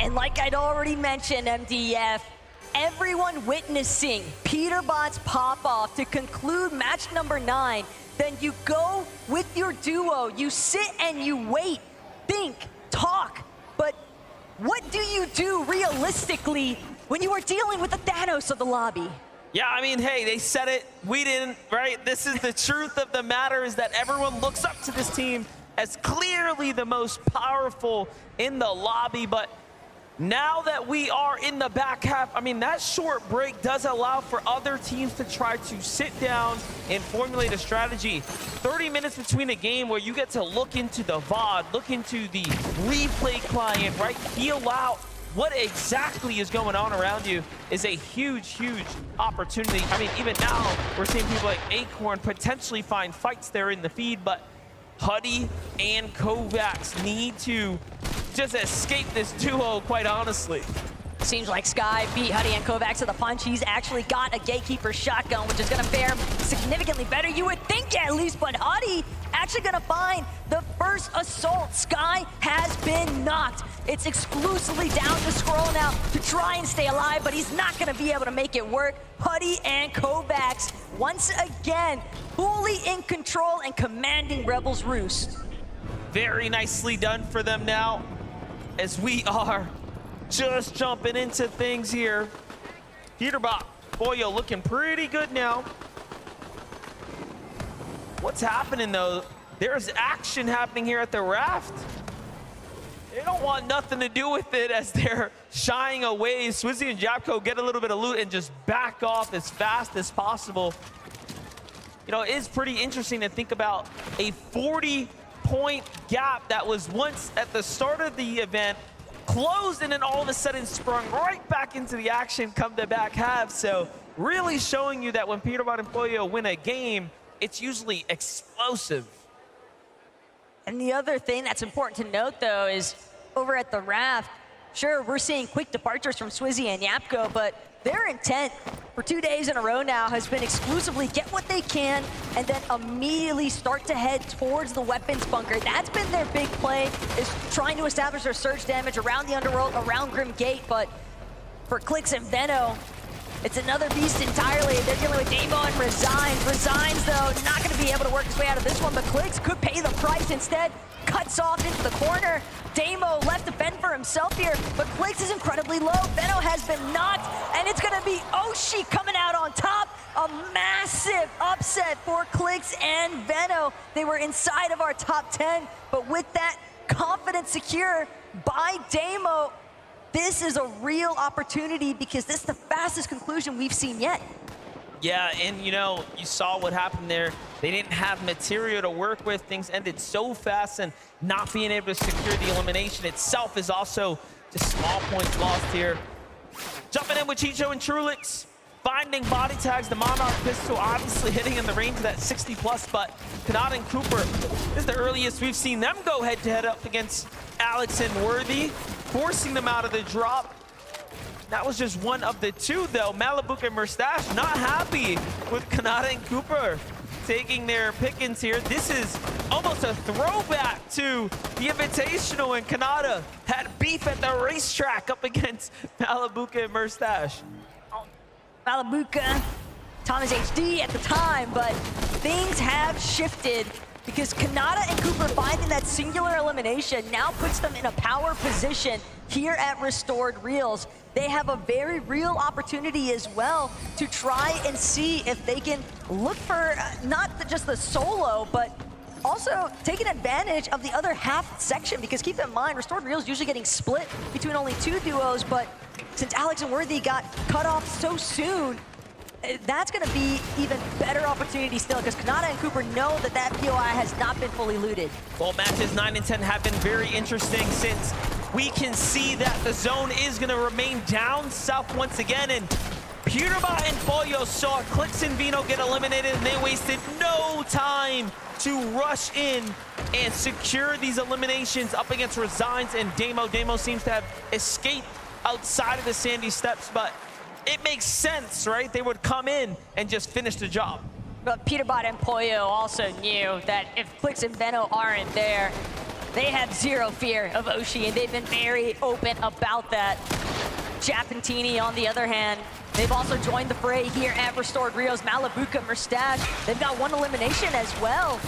And like I'd already mentioned, MDF, everyone witnessing Peterbot's pop-off to conclude match number 9, then you go with your duo, you sit and you wait, think, talk, but what do you do realistically when you are dealing with the Thanos of the lobby? Yeah, I mean, hey, they said it, we didn't, right? This is the truth of the matter, is that everyone looks up to this team as clearly the most powerful in the lobby, but now that we are in the back half, I mean, that short break does allow for other teams to try to sit down and formulate a strategy. 30 minutes between a game where you get to look into the VOD, look into the replay client, right? Feel out what exactly is going on around you is a huge, huge opportunity. I mean, even now, we're seeing people like Acorn potentially find fights there in the feed, but Huddy and Kovacs need to just escape this duo, quite honestly. Seems like Sky beat Huddy and Kovacs to the punch. He's actually got a Gatekeeper shotgun, which is gonna fare significantly better, you would think at least, but Huddy actually gonna find the first assault. Sky has been knocked. It's exclusively down to Scroll now to try and stay alive, but he's not gonna be able to make it work. Huddy and Kovacs, once again, fully in control and commanding Rebel's Roost. Very nicely done for them now, as we are just jumping into things here. Peterbot, Boyo looking pretty good now. What's happening though? There's action happening here at the raft. They don't want nothing to do with it as they're shying away. Swizzy and Japko get a little bit of loot and just back off as fast as possible. You know, it is pretty interesting to think about a 40-point gap that was once at the start of the event, closed, and then all of a sudden sprung right back into the action come the back half. So really showing you that when Peterbot and Boyo win a game, it's usually explosive. And the other thing that's important to note, though, is over at the raft, sure, we're seeing quick departures from Swizzy and Yapko, but their intent for 2 days in a row now has been exclusively get what they can and then immediately start to head towards the weapons bunker. That's been their big play, is trying to establish their surge damage around the underworld, around Grim Gate, but for Clix and Veno, it's another beast entirely. They're dealing with Damo and Resigns. Resigns, though, not going to be able to work his way out of this one, but Clix could pay the price instead. Cuts off into the corner. Damo left to fend for himself here, but Clix is incredibly low. Veno has been knocked, and it's going to be Oshi coming out on top. A massive upset for Clix and Veno. They were inside of our top 10, but with that confidence secure by Damo, this is a real opportunity because this is the fastest conclusion we've seen yet. Yeah, and you know, you saw what happened there. They didn't have material to work with. Things ended so fast, and not being able to secure the elimination itself is also just small points lost here. Jumping in with Chicho and Trulix, finding body tags. The Monarch pistol obviously hitting in the range of that 60 plus, but Kanata and Cooper, this is the earliest we've seen them go head to head up against Alex and Worthy, forcing them out of the drop. That was just one of the two, though. Malabuka and Mustache not happy with Kanata and Cooper taking their pickings here. This is almost a throwback to the Invitational when Kanata had beef at the racetrack up against Malabuka and Mustache. Malabuka, Thomas HD at the time, but things have shifted because Kanata and Cooper finding that singular elimination now puts them in a power position here at Restored Reels. They have a very real opportunity as well to try and see if they can look for not just the solo, but also taking advantage of the other half section, because keep in mind, Restored Reels usually getting split between only 2 duos, but since Alex and Worthy got cut off so soon, that's going to be even better opportunity still, because Kanata and Cooper know that that POI has not been fully looted. Well, matches 9 and 10 have been very interesting since we can see that the zone is going to remain down south once again, and Peterbot and Boyo saw Clix and Vino get eliminated, and they wasted no time to rush in and secure these eliminations up against Resigns and Damo. Damo seems to have escaped outside of the Sandy Steps, but it makes sense, right? They would come in and just finish the job. But Peterbot and Boyo also knew that if Clix and Veno aren't there, They have zero fear of Oshi, and they've been very open about that. Chap and Teeny, on the other hand, they've also joined the fray here at Restored Rios. Malabuka, Merstash, they've got one elimination as well.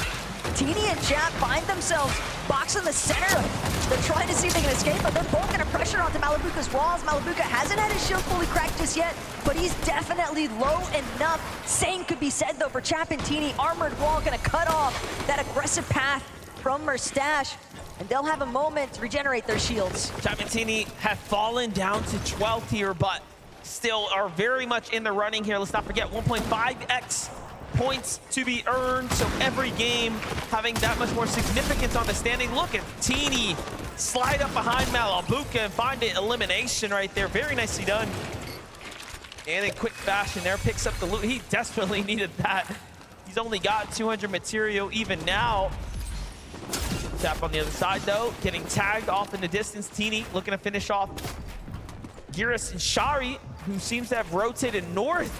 Teeny and Chap find themselves boxed in the center. They're trying to see if they can escape, but they're both gonna pressure onto Malabuka's walls. Malabuka hasn't had his shield fully cracked just yet, but he's definitely low enough. Same could be said though for Chap and Teeny. Armored wall gonna cut off that aggressive path from Merstash, and they'll have a moment to regenerate their shields. Chap and Teeny have fallen down to 12th here, but still are very much in the running here. Let's not forget 1.5x points to be earned, so every game having that much more significance on the standing. Look at Teeny slide up behind Malabuka and find an elimination right there. Very nicely done. And in quick fashion there, picks up the loot. He desperately needed that. He's only got 200 material even now. Tap on the other side though, getting tagged off in the distance. Teeny looking to finish off Girus and Shari, who seems to have rotated north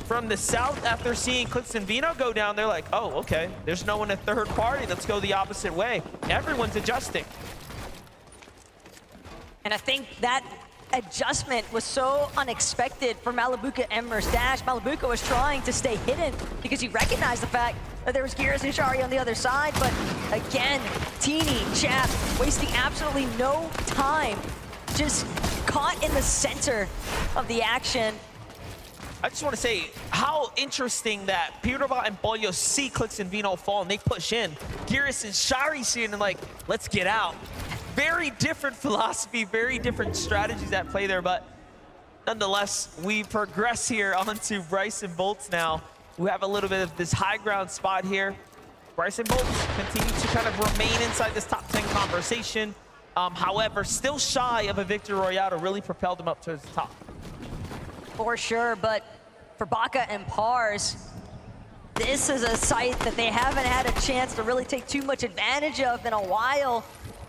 from the south after seeing Clix and Vino go down. They're like, oh, okay, there's no one in third party. Let's go the opposite way. Everyone's adjusting. And I think that adjustment was so unexpected for Malabuka and Merstash. Malabuka was trying to stay hidden because he recognized the fact that there was Girus and Shari on the other side. But again, Teeny, Chap, wasting absolutely no time, just caught in the center of the action. I just want to say how interesting that Pirobot and Bolyo see Clix and Vino fall and they push in. Girus and Shari see it and like, let's get out. Very different philosophy, very different strategies at play there, but nonetheless, we progress here onto Bryson Bolts now, who have a little bit of this high ground spot here. Bryson Bolts continue to kind of remain inside this top 10 conversation. However, still shy of a victory royale to really propel them up towards the top. For sure, but for Baka and Pars, this is a site that they haven't had a chance to really take too much advantage of in a while.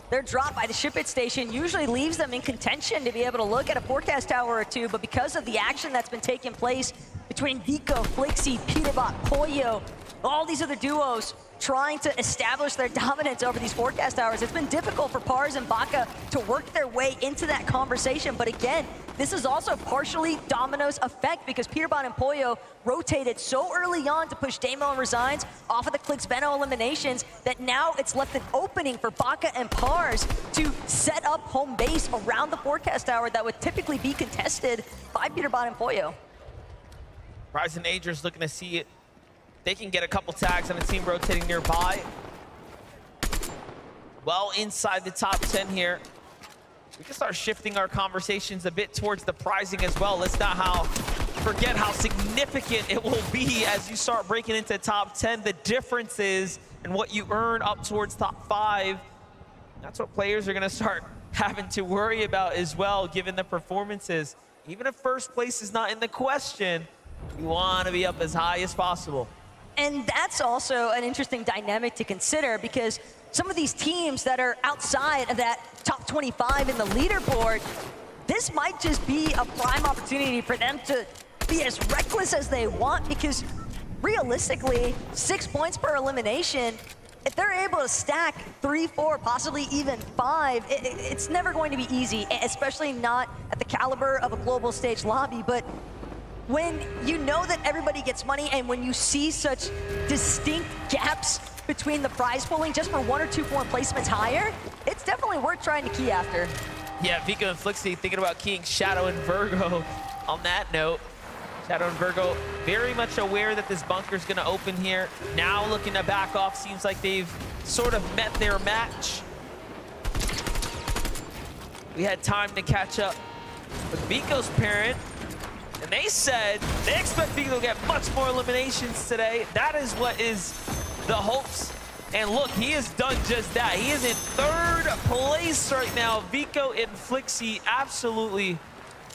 Their drop by the ship it station usually leaves them in contention to be able to look at a forecast tower or two, but because of the action that's been taking place between Vico, Flixie, Peterbot, Pollo, all these other duos trying to establish their dominance over these forecast towers, it's been difficult for Pars and Baka to work their way into that conversation. But again, this is also partially Domino's effect because Peterbot and Pollo rotated so early on to push Damo and Resigns off of the Clix Veno eliminations that now it's left an opening for Baka and Pars to set up home base around the forecast tower that would typically be contested by Peterbot and Pollo. Ryzen Agers looking to see it. They can get a couple tags on a team rotating nearby. Well inside the top 10 here. We can start shifting our conversations a bit towards the prizing as well. Let's not forget how significant it will be as you start breaking into top 10. The difference is in what you earn up towards top 5. That's what players are gonna start having to worry about as well, given the performances. Even if first place is not in the question, you wanna be up as high as possible. And that's also an interesting dynamic to consider because some of these teams that are outside of that top 25 in the leaderboard, this might just be a prime opportunity for them to be as reckless as they want because realistically, 6 points per elimination, if they're able to stack 3, 4, possibly even 5, it's never going to be easy, especially not at the caliber of a global stage lobby. But when you know that everybody gets money and when you see such distinct gaps between the prize pooling just for 1 or 2 point placements higher, it's definitely worth trying to key after. Yeah, Vico and Flixie thinking about keying Shadow and Virgo on that note. Shadow and Virgo very much aware that this bunker's gonna open here. Now looking to back off, seems like they've sort of met their match. We had time to catch up with Vico's parent, and they said they expect Vico to get much more eliminations today. That is what is the hopes. And look, he has done just that. He is in 3rd place right now. Vico and Flixie absolutely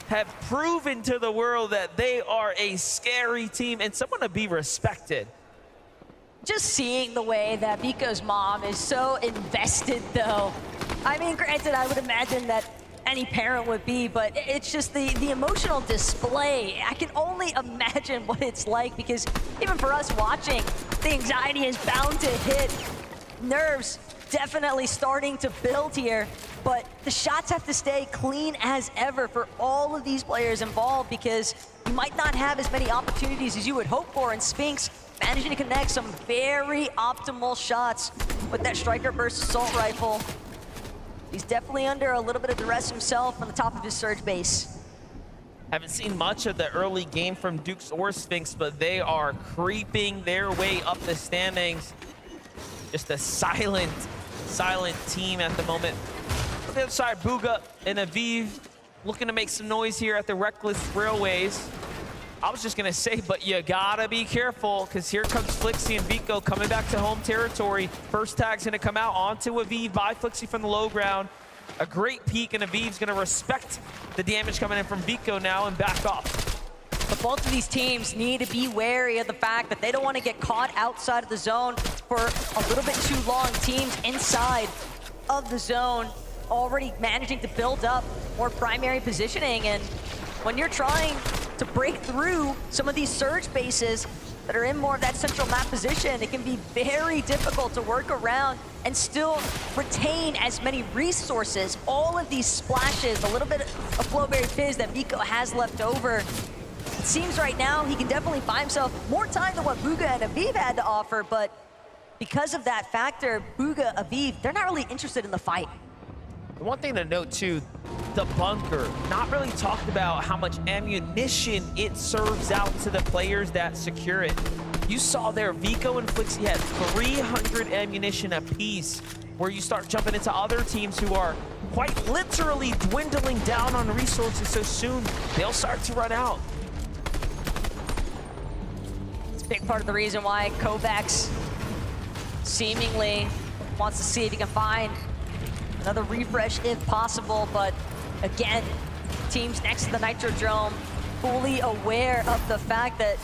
have proven to the world that they are a scary team and someone to be respected. Just seeing the way that Vico's mom is so invested though. I mean, granted, I would imagine that any parent would be, but it's just the emotional display. I can only imagine what it's like because even for us watching, the anxiety is bound to hit. Nerves definitely starting to build here, but the shots have to stay clean as ever for all of these players involved, because you might not have as many opportunities as you would hope for, and Sphinx managing to connect some very optimal shots with that striker burst assault rifle. He's definitely under a little bit of duress himself on the top of his surge base. Haven't seen much of the early game from Dukes or Sphinx, but they are creeping their way up the standings. Just a silent team at the moment. On the other side, Bugha and Aviv looking to make some noise here at the Reckless Railways. I was just gonna say, but you gotta be careful, because here comes Flixie and Vico coming back to home territory. First tag's gonna come out onto Aviv by Flixie from the low ground. A great peek, and Aviv's gonna respect the damage coming in from Vico now and back off. But both of these teams need to be wary of the fact that they don't want to get caught outside of the zone for a little bit too long. Teams inside of the zone already managing to build up more primary positioning, and when you're trying to break through some of these surge bases that are in more of that central map position, it can be very difficult to work around and still retain as many resources. All of these splashes, a little bit of Flowberry Fizz that Vico has left over. It seems right now he can definitely buy himself more time than what Bugha and Aviv had to offer, but because of that factor, Bugha, Aviv, they're not really interested in the fight. One thing to note too, the bunker, not really talked about how much ammunition it serves out to the players that secure it. You saw there, Vico and Flixie had 300 ammunition apiece, where you start jumping into other teams who are quite literally dwindling down on resources so soon, they'll start to run out. It's a big part of the reason why Kovacs seemingly wants to see if he can find another refresh if possible, but again, teams next to the Nitrodrome fully aware of the fact that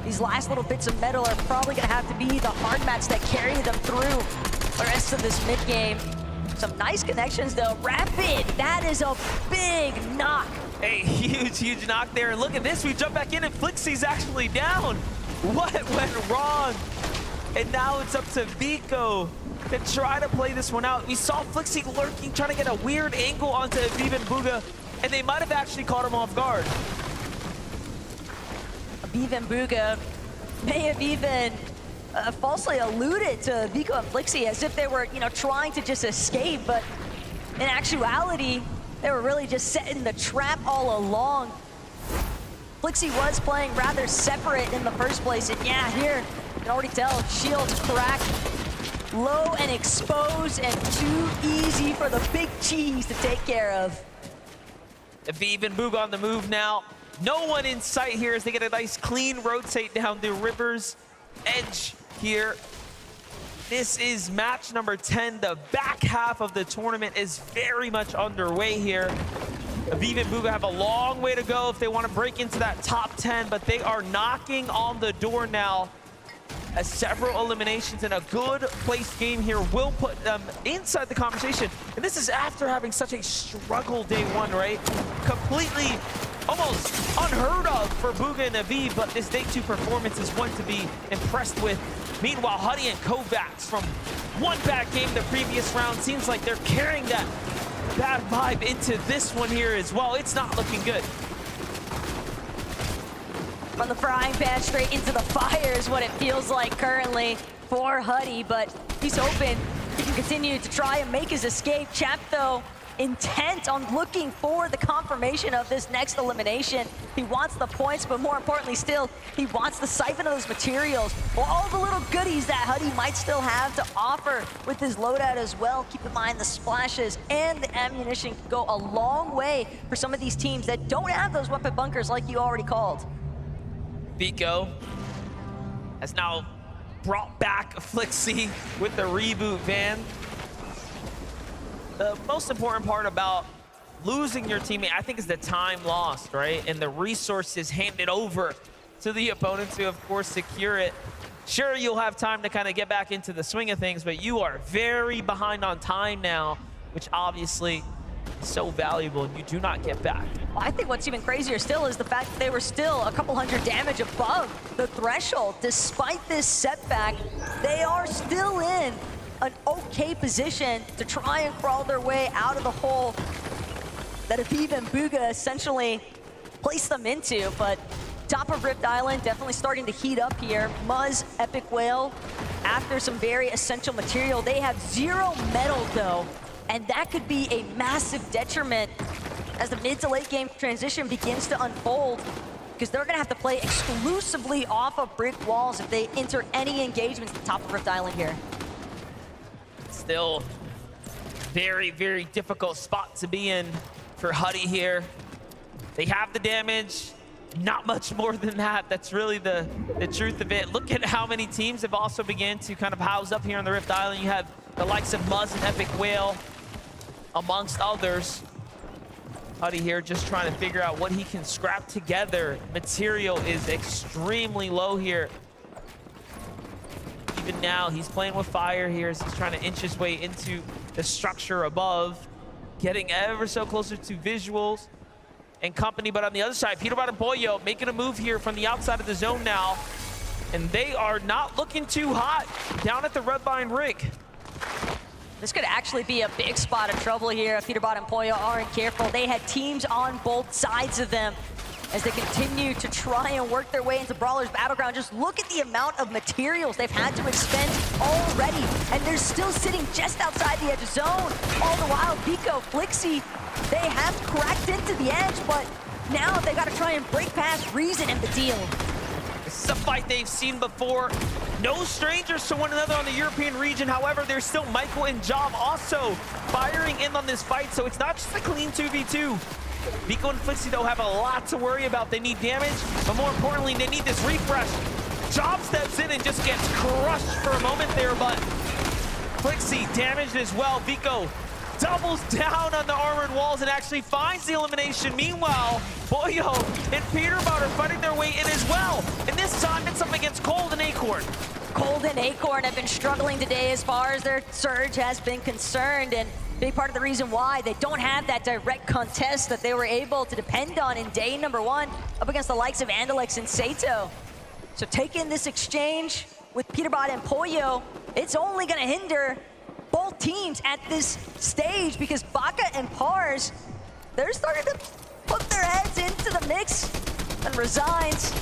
these last little bits of metal are probably gonna have to be the hard mats that carry them through the rest of this mid game. Some nice connections though. Rapid, that is a big knock. A huge knock there, and look at this, we jump back in and Flixie's actually down. What went wrong? And now it's up to Vico to try to play this one out. We saw Flixie lurking, trying to get a weird angle onto Aviv and Bugha, and they might have actually caught him off guard. Aviv and Bugha may have even falsely alluded to Vico and Flixie as if they were, trying to just escape, but in actuality, they were really just setting the trap all along. Flixie was playing rather separate in the first place, and yeah, here, you can already tell, shields cracked, low and exposed, and too easy for the big cheese to take care of. Aviv and Bugha on the move now. No one in sight here as they get a nice clean rotate down the river's edge here. This is match number 10. The back half of the tournament is very much underway here. Aviv and Bugha have a long way to go if they want to break into that top 10, but they are knocking on the door now, as several eliminations in a good placed game here will put them inside the conversation. And this is after having such a struggle day one, right? Completely almost unheard of for Bugha and Aviv, but this day two performance is one to be impressed with. Meanwhile, Huddy and Kovacs, from one bad game the previous round, seems like they're carrying that bad vibe into this one here as well. It's not looking good. From the frying pan straight into the fire is what it feels like currently for Huddy, but he's hoping he can continue to try and make his escape. Chap, though, intent on looking for the confirmation of this next elimination. He wants the points, but more importantly still, he wants the siphon of those materials. All the little goodies that Huddy might still have to offer with his loadout as well. Keep in mind the splashes and the ammunition can go a long way for some of these teams that don't have those weapon bunkers like you already called. Vico has now brought back Flixie with the reboot van. The most important part about losing your teammate, I think, is the time lost, right? And the resources handed over to the opponents who, of course, secure it. Sure, you'll have time to kind of get back into the swing of things, but you are very behind on time now, which obviously is so valuable, and you do not get back. Well, I think what's even crazier still is the fact that they were still a couple hundred damage above the threshold. Despite this setback, they are still in an okay position to try and crawl their way out of the hole that Aviv and Bugha essentially placed them into. But top of Rift Island definitely starting to heat up here. Muzz, Epic Whale, after some very essential material. They have 0 metal though, and that could be a massive detriment as the mid to late game transition begins to unfold, because they're gonna have to play exclusively off of brick walls if they enter any engagements at the top of Rift Island here. Still very, very difficult spot to be in for Huddy here. They have the damage, not much more than that. That's really the truth of it. Look at how many teams have also began to kind of house up here on the Rift Island. You have the likes of Muzz and Epic Whale, amongst others. Huddy here just trying to figure out what he can scrap together. Material is extremely low here. Even now, he's playing with fire here as he's trying to inch his way into the structure above, getting ever so closer to visuals and company. But on the other side, Peterbot and Pollo making a move here from the outside of the zone now, and they are not looking too hot down at the red line rig. This could actually be a big spot of trouble here if Peterbot and Pollo aren't careful. They had teams on both sides of them as they continue to try and work their way into Brawler's Battleground. Just look at the amount of materials they've had to expend already, and they're still sitting just outside the edge of zone. All the while, Vico, Flixie, they have cracked into the edge, but now they got to try and break past Reason and the deal. This is a fight they've seen before. No strangers to one another on the European region. However, there's still Michael and Job also firing in on this fight, so it's not just a clean 2v2. Vico and Flixie, though, have a lot to worry about. They need damage, but more importantly, they need this refresh. Job steps in and just gets crushed for a moment there, but Flixie damaged as well. Vico doubles down on the armored walls and actually finds the elimination. Meanwhile, Pollo and Peterbot are fighting their way in as well. And this time it's up against Cold and Acorn. Cold and Acorn have been struggling today as far as their surge has been concerned, and big part of the reason why they don't have that direct contest that they were able to depend on in day number 1 up against the likes of Andalex and Sato. So taking this exchange with Peterbot and Pollo, it's only going to hinder both teams at this stage, because Baka and Pars, they're starting to put their heads into the mix, and Resigns,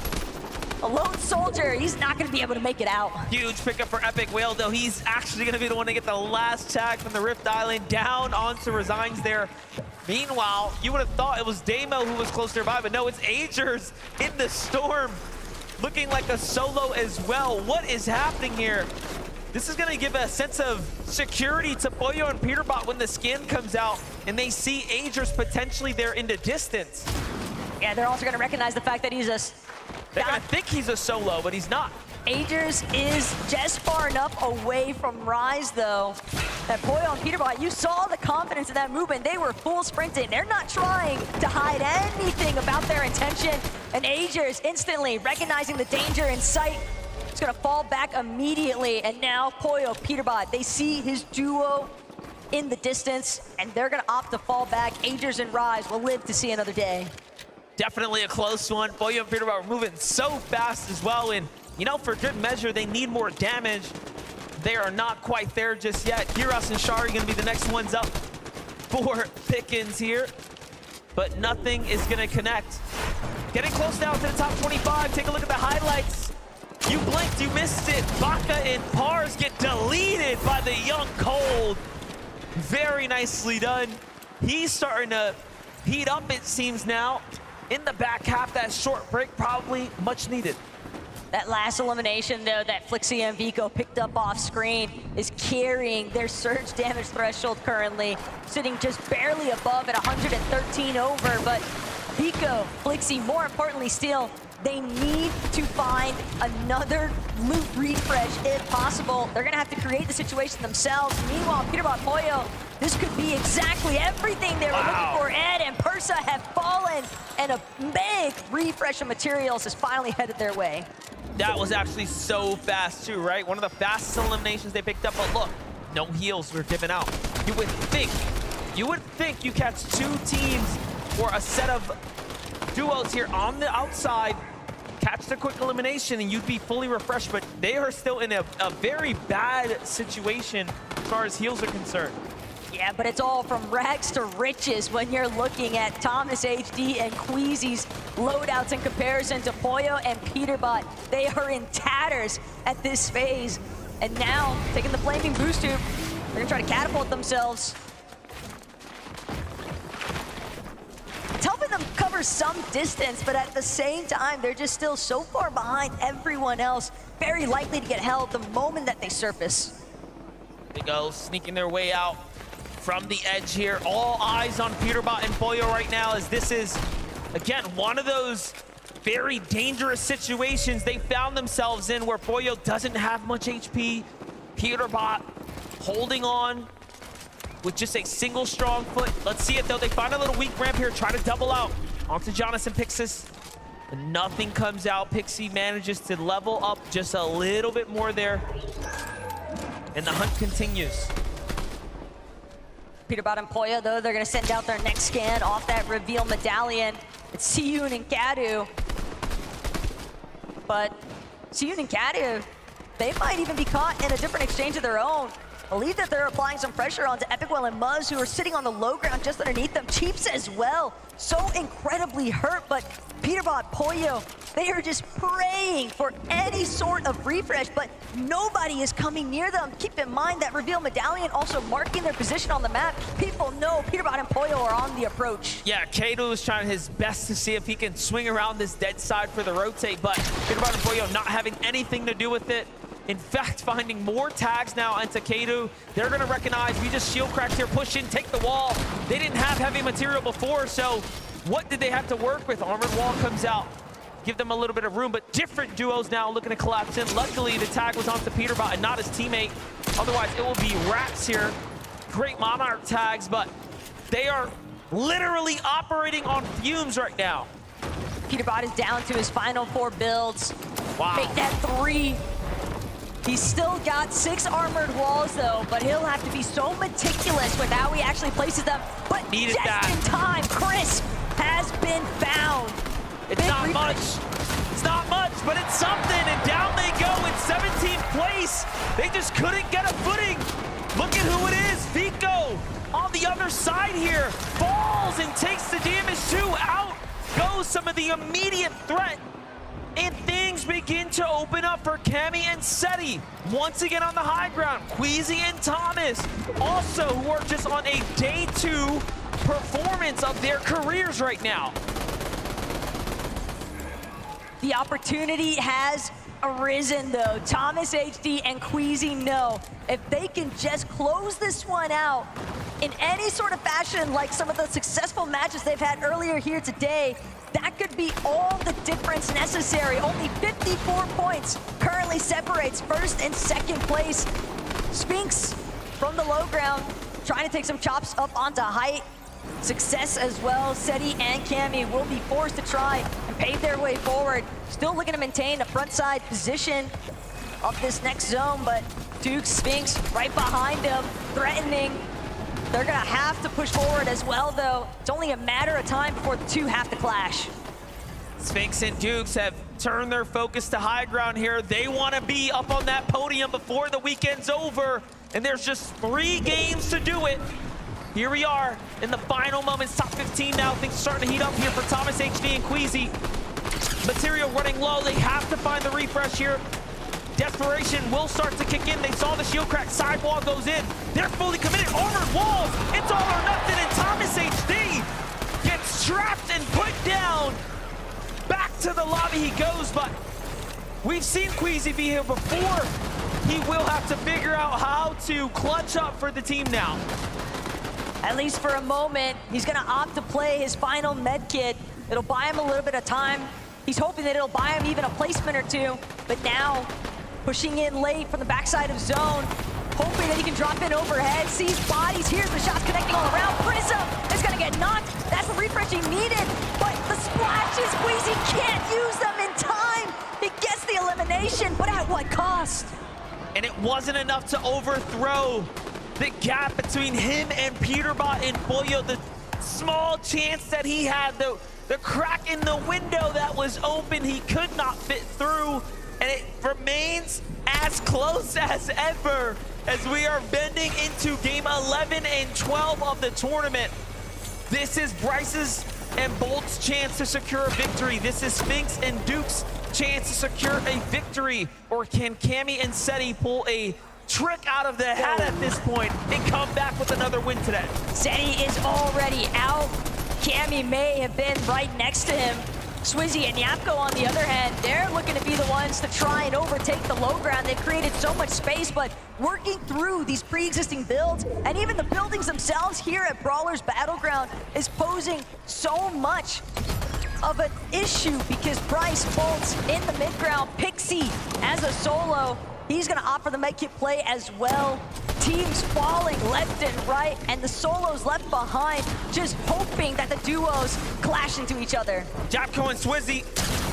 a lone soldier, he's not going to be able to make it out. Huge pickup for Epic Whale, though. He's actually going to be the one to get the last tag from the Rift Island down onto Resigns there. Meanwhile, you would have thought it was Damo who was close nearby, but no, it's Agers in the storm, looking like a solo as well. What is happening here? This is going to give a sense of security to Pollo and Peterbot when the skin comes out and they see Agers potentially there in the distance. Yeah, they're also going to recognize the fact that he's a... They're going to think he's a solo, but he's not. Agers is just far enough away from Rise, though, that Pollo and Peterbot, you saw the confidence in that movement. They were full sprinting. They're not trying to hide anything about their intention. And Agers instantly recognizing the danger in sight. He's gonna fall back immediately, and now Pollo, Peterbot, they see his duo in the distance, and they're gonna opt to fall back. Agers and Rise will live to see another day. Definitely a close one. Pollo and Peterbot were moving so fast as well, and you know, for good measure, they need more damage. They are not quite there just yet. Giras and Shari gonna be the next ones up for Pickens here, but nothing is gonna connect. Getting close now to the top 25. Take a look at the highlights. You blinked, you missed it. Baka and Pars get deleted by the young Cold. Very nicely done. He's starting to heat up, it seems now. In the back half, that short break probably much needed. That last elimination, though, that Flixie and Vico picked up off screen is carrying their surge damage threshold currently, sitting just barely above at 113 over, but Vico, Flixie, more importantly still, they need to find another loot refresh if possible. They're gonna have to create the situation themselves. Meanwhile, Peterbot, Pollo, this could be exactly everything they were looking for. Ed and Persa have fallen, and a big refresh of materials is finally headed their way. That was actually so fast too, right? One of the fastest eliminations they picked up, but look, no heals were given out. You would think you catch 2 teams or a set of duos here on the outside, catch the quick elimination and you'd be fully refreshed, but they are still in a very bad situation as far as heals are concerned. Yeah, but it's all from rags to riches when you're looking at Thomas HD and Queasy's loadouts in comparison to Pollo and Peterbot. They are in tatters at this phase. And now, taking the flaming boost tube, they're gonna try to catapult themselves. It's helping them cover some distance, but at the same time, they're just still so far behind everyone else, very likely to get held the moment that they surface. They go, sneaking their way out from the edge here. All eyes on Peterbot and Pollo right now, as this is, again, one of those very dangerous situations they found themselves in where Pollo doesn't have much HP. Peterbot holding on with just a single strong foot. Let's see it though. They find a little weak ramp here, try to double out onto Jonas and Pixis. And nothing comes out. Pixie manages to level up just a little bit more there. And the hunt continues. Peterbot and Pollo, though, they're going to send out their next scan off that reveal medallion. It's Siyun and Kadu. But Siyun and Kadu, they might even be caught in a different exchange of their own. Believe that they're applying some pressure onto Epicwell and Muzz, who are sitting on the low ground just underneath them. Cheeps as well, so incredibly hurt, but Peterbot, Pollo, they are just praying for any sort of refresh, but nobody is coming near them. Keep in mind that reveal medallion also marking their position on the map. People know Peterbot and Pollo are on the approach. Yeah, Kato is trying his best to see if he can swing around this dead side for the rotate, but Peterbot and Pollo not having anything to do with it. In fact, finding more tags now into Kadu. They're gonna recognize we just shield cracked here, push in, take the wall. They didn't have heavy material before, so what did they have to work with? Armored wall comes out, give them a little bit of room, but different duos now looking to collapse in. Luckily, the tag was onto Peterbot and not his teammate. Otherwise, it will be Rats here. Great Monarch tags, but they are literally operating on fumes right now. Peterbot is down to his final 4 builds. Wow. Make that 3. He's still got 6 armored walls though, but he'll have to be so meticulous with how he actually places them. But Needed just that. in time, Crisp has been found. It's Big not refresh. much. It's not much, but it's something. And down they go in 17th place. They just couldn't get a footing. Look at who it is. Vico on the other side here. Falls and takes the damage too. Out goes some of the immediate threat. And things begin to open up for Cammy and Seti. Once again on the high ground, Queasy and Thomas, also who are just on a day 2 performance of their careers right now. The opportunity has arisen though. Thomas HD and Queasy know if they can just close this one out in any sort of fashion, like some of the successful matches they've had earlier here today, that could be all the difference necessary. Only 54 points currently separates first and second place. Sphinx from the low ground, trying to take some chops up onto height. Success as well. Seti and Cammy will be forced to try and pave their way forward. Still looking to maintain a front side position of this next zone, but Duke, Sphinx right behind him, threatening. They're gonna have to push forward as well though. It's only a matter of time before the two have to clash. Sphinx and Dukes have turned their focus to high ground here. They want to be up on that podium before the weekend's over, and there's just 3 games to do it. Here we are in the final moments, top 15 now. Things are starting to heat up here for Thomas HD and Queasy. Material running low, they have to find the refresh here. Desperation will start to kick in. They saw the shield crack, sidewall goes in. They're fully committed, armored walls. It's all or nothing, and Thomas HD gets trapped and put down. Back to the lobby he goes, but we've seen Queasy be here before. He will have to figure out how to clutch up for the team now. At least for a moment, he's gonna opt to play his final med kit. It'll buy him a little bit of time. He's hoping that it'll buy him even a placement or 2, but now pushing in late from the backside of zone, hoping that he can drop in overhead, sees bodies, here's the shots connecting all around. Prism is gonna get knocked. That's the refresh he needed, but the splashes, Queasy can't use them in time. He gets the elimination, but at what cost? And it wasn't enough to overthrow the gap between him and Peterbot and Pollo. The small chance that he had, the crack in the window that was open, he could not fit through, and it remains as close as ever as we are bending into game 11 and 12 of the tournament. This is Bryce's and Bolt's chance to secure a victory. This is Sphinx and Duke's chance to secure a victory. Or can Cammy and Seti pull a trick out of the hat at this point and come back with another win today? Seti is already out. Cammy may have been right next to him. Swizzy and Yapko, on the other hand, they're looking to be the ones to try and overtake the low ground. They've created so much space, but working through these pre-existing builds and even the buildings themselves here at Brawler's Battleground is posing so much of an issue because Bryce Bolt's in the mid-ground. Pixie as a solo, he's gonna opt for the medkit play as well. Teams falling left and right, and the solos left behind, just hoping that the duos clash into each other. Japko and Swizzy,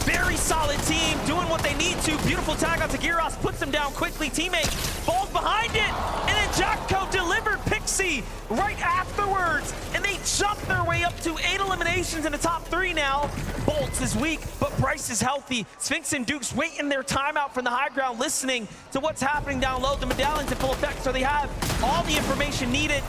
very solid team, doing what they need to. Beautiful tag out to Gyros, puts them down quickly. Teammate falls behind it, and then Japko delivered Pixie right afterwards, and they jumped their way up to 8 eliminations in the top 3 now. Bolts is weak, but Bryce is healthy. Sphinx and Duke's waiting their timeout from the high ground, listening to what's happening down low. The medallions in full effect, so they have all the information needed,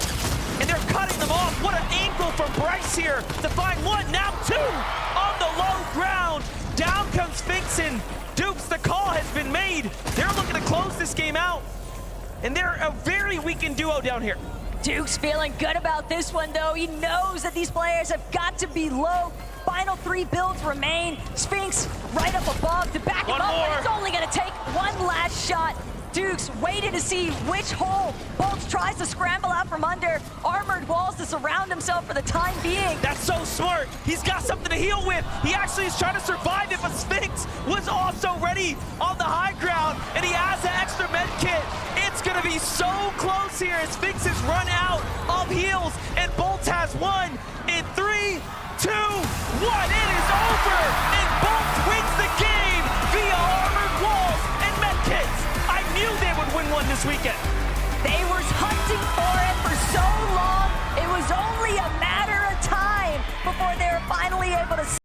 and they're cutting them off. What an angle from Bryce here to find one, now 2 on the low ground. Down comes Sphinx and Dukes. The call has been made. They're looking to close this game out, and they're a very weakened duo down here. Duke's feeling good about this one, though. He knows that these players have got to be low. Final 3 builds remain. Sphinx right up above to back him up, but it's only going to take one last shot. Dukes waiting to see which hole Bolts tries to scramble out from under. Armored walls to surround himself for the time being. That's so smart. He's got something to heal with. He actually is trying to survive it, but Sphinx was also ready on the high ground, and he has an extra med kit. It's going to be so close here as Sphinx has run out of heals, and Bolts has one in 3, 2, 1. It is over, and Bolts wins the game via armored walls and med kits. I knew they would win one this weekend. They were hunting for it for so long. It was only a matter of time before they were finally able to